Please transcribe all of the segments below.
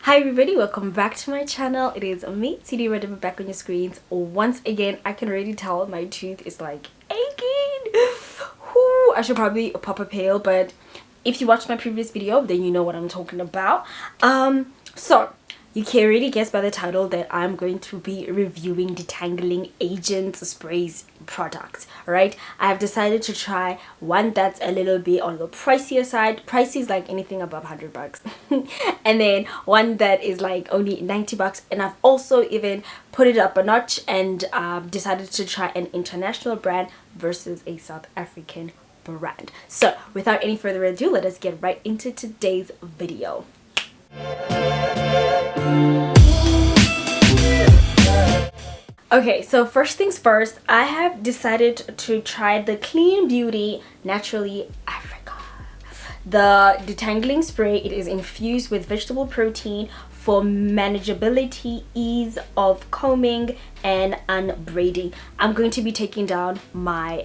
Hi everybody, welcome back to my channel. It is me, Tshidi, Radebe, back on your screens once again. I can already tell my tooth is like aching. Whew, I should probably pop a pill, but if you watched my previous video, then you know what I'm talking about. So you can already guess by the title that I'm going to be reviewing detangling agents, sprays, products. Right, I have decided to try one that's a little bit on the pricier side. Pricey is like anything above 100 bucks and then one that is like only 90 bucks, and I've also even put it up a notch and decided to try an international brand versus a South African brand. So without any further ado, let us get right into today's video. Okay, so first things first, I have decided to try the Clean Beauty Naturally Africa. The detangling spray, it is infused with vegetable protein for manageability, ease of combing and unbraiding. I'm going to be taking down my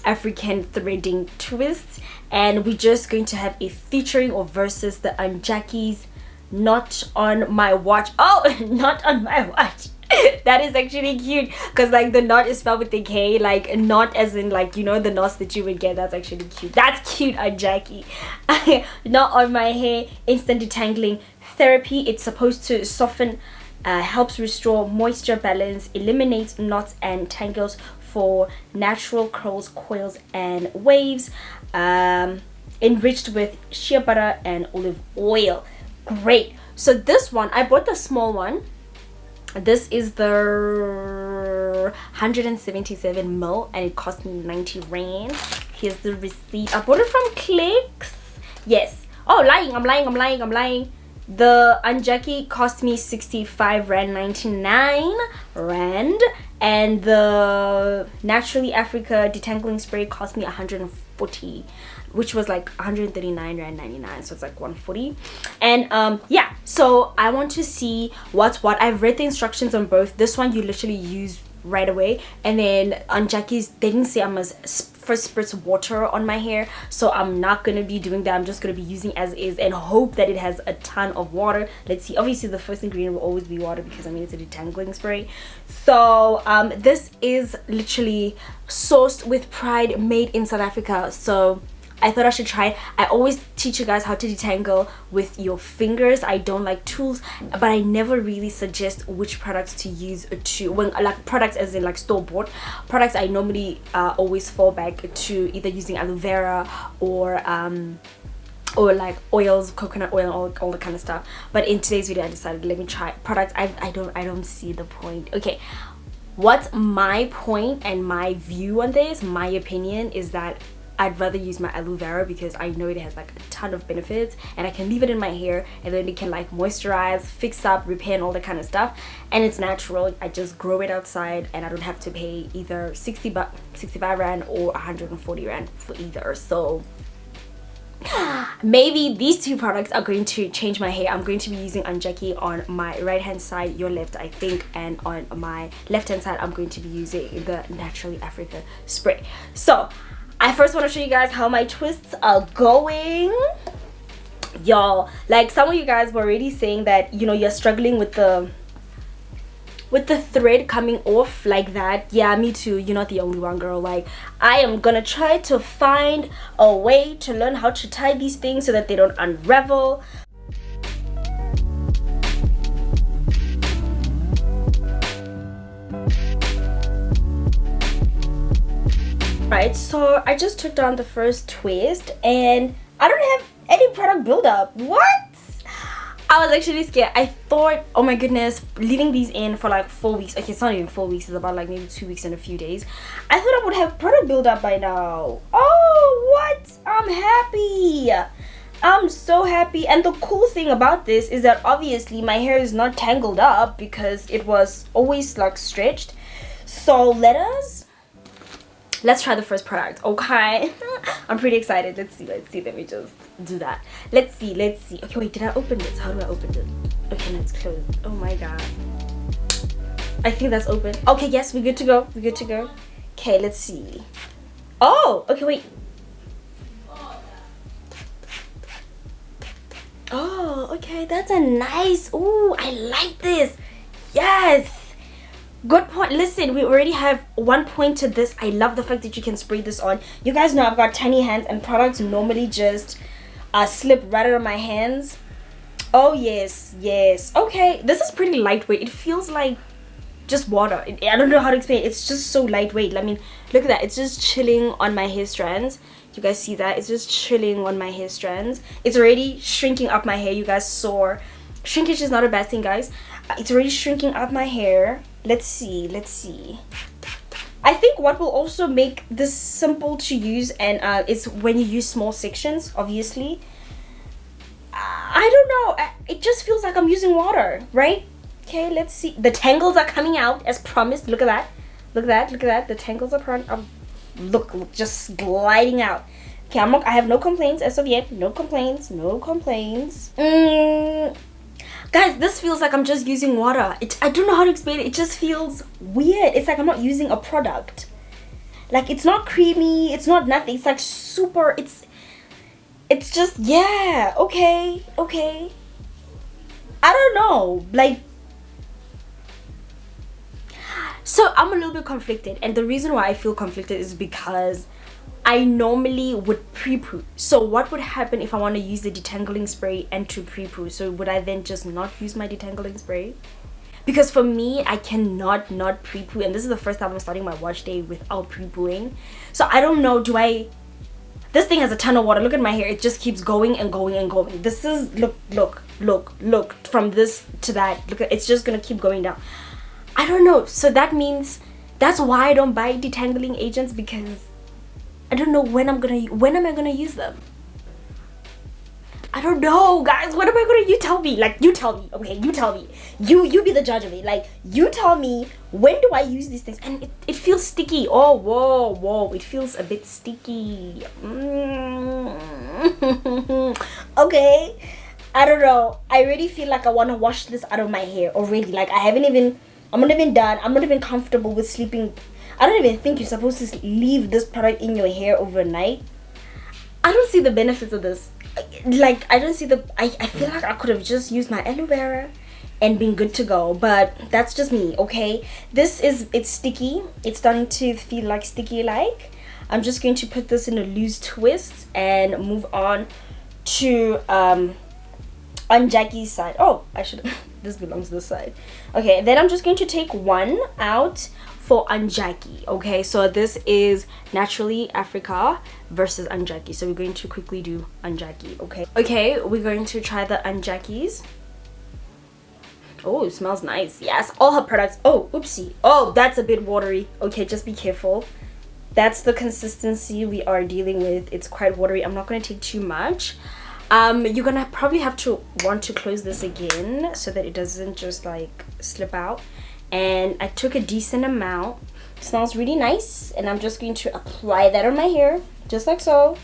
African threading twists, and we're just going to have a featuring or versus the Auntie Jackie's Knot on my watch. Oh, not on my watch. That is actually cute because like the knot is spelled with a K, like not as in like, you know, the knots that you would get. That's actually cute. That's cute, Auntie Jackie. Not on my hair, instant detangling therapy. It's supposed to soften, helps restore moisture balance, eliminates knots and tangles for natural curls, coils and waves, enriched with shea butter and olive oil. Great. So this one, I bought the small one. This is the 177 ml and it cost me 90 rand. Here's the receipt. I bought it from Clicks. Yes. Oh, I'm lying. The Auntie Jackie cost me 65 rand, 99 rand, and the Naturally Africa Detangling spray cost me 140, which was like 139 rand 99, so it's like 140. And yeah, so I want to see what's what. I've read the instructions on both. This one you literally use right away, and then Auntie Jackie's, they didn't say I must first spritz water on my hair, so I'm not gonna be doing that. I'm just gonna be using as is and hope that it has a ton of water. Let's see. Obviously the first ingredient will always be water because I mean it's a detangling spray. So this is literally sourced with pride, made in South Africa, so I thought I should try it. I always teach you guys how to detangle with your fingers. I don't like tools, but I never really suggest which products to use to, when like products as in like store-bought products, I normally always fall back to either using aloe vera or like oils, coconut oil, and all the kind of stuff. But in today's video I decided, let me try products. I don't see the point. Okay, what's my point and my view on this? My opinion is that I'd rather use my aloe vera because I know it has like a ton of benefits, and I can leave it in my hair and then it can like moisturize, fix up, repair and all that kind of stuff, and it's natural. I just grow it outside and I don't have to pay either 65 rand or 140 rand for either. So maybe these two products are going to change my hair. I'm going to be using Auntie Jackie on my right hand side, your left I think, and on my left hand side I'm going to be using the Naturally Africa spray. So I first want to show you guys how my twists are going. Y'all, like some of you guys were already saying that, you know, you're struggling with the thread coming off like that. Yeah, me too. You're not the only one, girl. Like, I am gonna try to find a way to learn how to tie these things so that they don't unravel. Right, so I just took down the first twist and I don't have any product buildup. What? I was actually scared. I thought, oh my goodness, leaving these in for like 4 weeks. Okay, it's not even 4 weeks, it's about like maybe 2 weeks and a few days. I thought I would have product buildup by now. Oh, what? I'm happy. I'm so happy. And the cool thing about this is that obviously my hair is not tangled up because it was always like stretched. So let's try the first product. Okay. I'm pretty excited. Let's see. Let me just do that. Let's see. Okay, wait, did I open this? How do I open this? Okay, no, it's closed. Oh my god, I think that's open. Okay, yes, we're good to go. Okay, let's see. Oh, okay, wait. Oh, Okay, that's a nice. Oh, I like this. Yes, good point. Listen, we already have 1 point to this. I love the fact that you can spray this on. You guys know I've got tiny hands and products normally just slip right out of my hands. Oh yes, yes. Okay, this is pretty lightweight. It feels like just water. I don't know how to explain it. It's just so lightweight. I mean, look at that. It's just chilling on my hair strands. You guys see that? It's just chilling on my hair strands. It's already shrinking up my hair. You guys saw. Shrinkage is not a bad thing, guys. It's already shrinking up my hair. Let's see. Let's see. I think what will also make this simple to use and is when you use small sections, obviously. I don't know. It just feels like I'm using water, right? Okay, let's see. The tangles are coming out as promised. Look at that. Look at that. Look at that. The tangles are look, just gliding out. Okay, I have no complaints as of yet. No complaints. No complaints. Guys, this feels like I'm just using water. I don't know how to explain it. It just feels weird. It's like I'm not using a product. Like, it's not creamy. It's not nothing. It's like super. It's just, yeah. Okay. Okay. I don't know. Like, so I'm a little bit conflicted, and the reason why I feel conflicted is because I normally would pre-poo. So what would happen if I want to use the detangling spray and to pre-poo? So would I then just not use my detangling spray? Because for me, I cannot not pre-poo, and this is the first time I'm starting my wash day without pre-pooing. So I don't know, this thing has a ton of water. Look at my hair. It just keeps going and going and going. This is, look, from this to that. Look, it's just gonna keep going down. I don't know. So that means that's why I don't buy detangling agents, because I don't know when am I gonna use them. I don't know, guys. What am I gonna? You tell me. Like, you tell me. Okay, you tell me. You be the judge of it. Like, you tell me, when do I use these things? And it feels sticky. Oh, whoa. It feels a bit sticky. Okay. I don't know. I already feel like I want to wash this out of my hair already. Like, I'm not even done. I'm not even comfortable with sleeping. I don't even think you're supposed to leave this product in your hair overnight. I don't see the benefits of this. Like, I don't see I feel like I could have just used my aloe vera and been good to go, but that's just me. Okay, it's sticky. It's starting to feel like sticky. Like, I'm just going to put this in a loose twist and move on to on Jackie's side. Oh, I should this belongs to this side. Okay, then I'm just going to take one out for Aunt Jackie. Okay, so this is Naturally Africa versus Aunt Jackie. So we're going to quickly do Aunt Jackie. Okay, we're going to try the Aunt Jackie's. Oh, it smells nice. Yes, all her products. Oh, oopsie. Oh, that's a bit watery. Okay, just be careful. That's the consistency we are dealing with. It's quite watery. I'm not going to take too much. You're gonna probably want to close this again so that it doesn't just like slip out. And I took a decent amount. It smells really nice, and I'm just going to apply that on my hair just like so.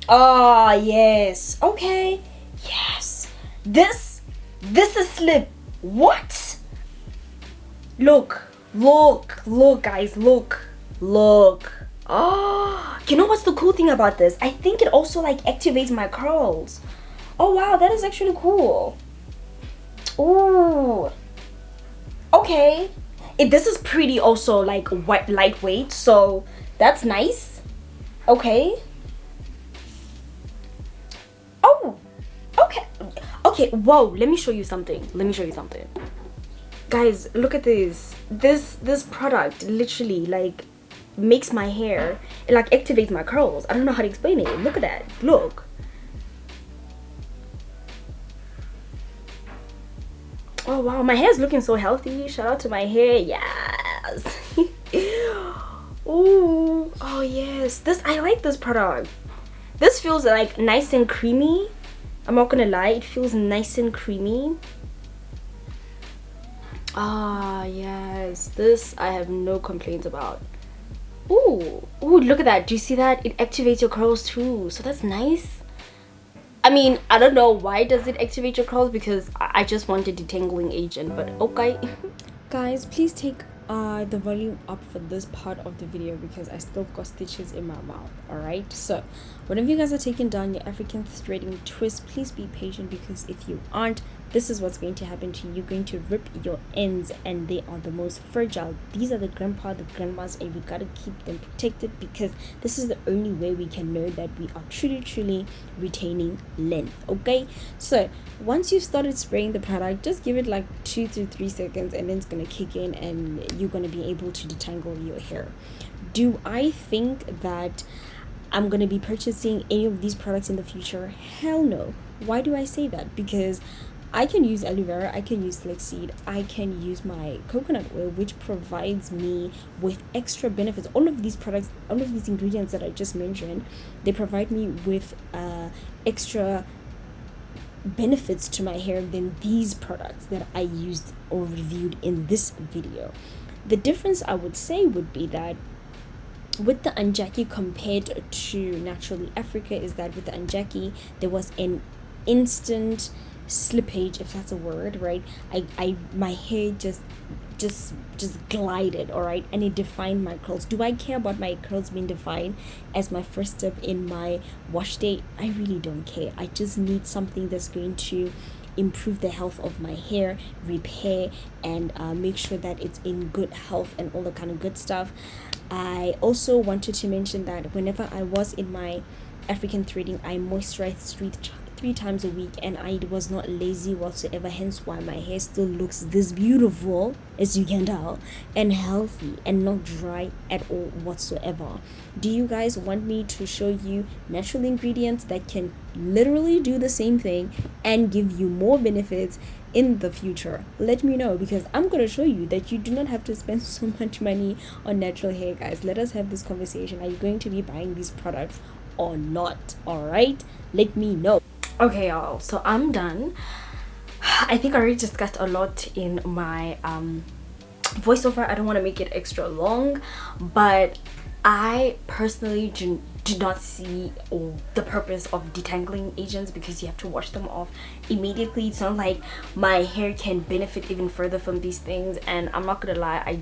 Oh yes. Okay, yes, this is slip. What? Look guys, look. Oh, you know what's the cool thing about this? I think it also like activates my curls. Oh wow, that is actually cool. Ooh, okay. This is pretty also like lightweight, so that's nice. Okay. Oh, okay. Whoa, let me show you something. Guys, look at this. This product literally like makes my hair, it like activates my curls. I don't know how to explain it. Look at that. Look. Oh wow, my hair is looking so healthy. Shout out to my hair. Yes. Ooh, oh yes, I like this product. This feels like nice and creamy. I'm not gonna lie, it feels nice and creamy. Ah yes, this I have no complaints about. Ooh, look at that. Do you see that? It activates your curls too, so that's nice. I mean, I don't know why does it activate your curls, because I just want a detangling agent, but okay. Guys, please take the volume up for this part of the video because I still got stitches in my mouth. All right, so whenever you guys are taking down your African threading twist, please be patient, because if you aren't, this is what's going to happen to you. You're going to rip your ends, and they are the most fragile. These are the grandmas, and we gotta keep them protected, because this is the only way we can know that we are truly retaining length. Okay, so once you've started spraying the product, just give it like 2 to 3 seconds, and then it's gonna kick in and you're gonna be able to detangle your hair. Do I think that I'm gonna be purchasing any of these products in the future? Hell no. Why do I say that? Because I can use aloe vera, I can use flaxseed, I can use my coconut oil, which provides me with extra benefits. All of these products, all of these ingredients that I just mentioned, they provide me with extra benefits to my hair than these products that I used or reviewed in this video. The difference I would say would be that with the Auntie Jackie compared to Naturally Africa is that with the Auntie Jackie there was an instant slippage, if that's a word, right? My hair just glided, all right, and it defined my curls. Do I care about my curls being defined as my first step in my wash day? I really don't care. I just need something that's going to improve the health of my hair, repair, and make sure that it's in good health and all the kind of good stuff. I also wanted to mention that whenever I was in my African threading, I moisturized three times a week, and I was not lazy whatsoever, hence why my hair still looks this beautiful, as you can tell, and healthy and not dry at all whatsoever. Do you guys want me to show you natural ingredients that can literally do the same thing and give you more benefits in the future? Let me know, because I'm going to show you that you do not have to spend so much money on natural hair, guys. Let us have this conversation. Are you going to be buying these products or not? All right, let me know. Okay, y'all, so I'm done. I think I already discussed a lot in my voiceover. I don't want to make it extra long, but I personally do not see the purpose of detangling agents, because you have to wash them off immediately. It's not like my hair can benefit even further from these things, and I'm not gonna lie,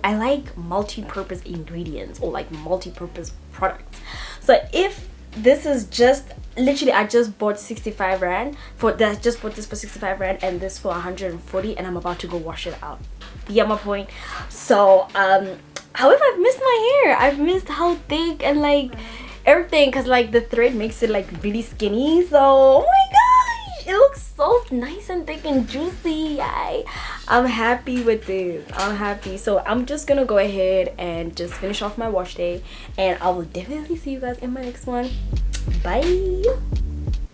I like multi-purpose ingredients or like multi-purpose products. So if this is just literally, I just bought 65 rand for that, just bought this for 65 rand and this for 140, and I'm about to go wash it out. You get my point? So however, I've missed my hair. I've missed how thick and like everything, because like the thread makes it like really skinny. So oh my gosh, it looks so nice and thick and juicy. I'm happy with this. I'm happy. So I'm just gonna go ahead and just finish off my wash day, and I will definitely see you guys in my next one. Bye.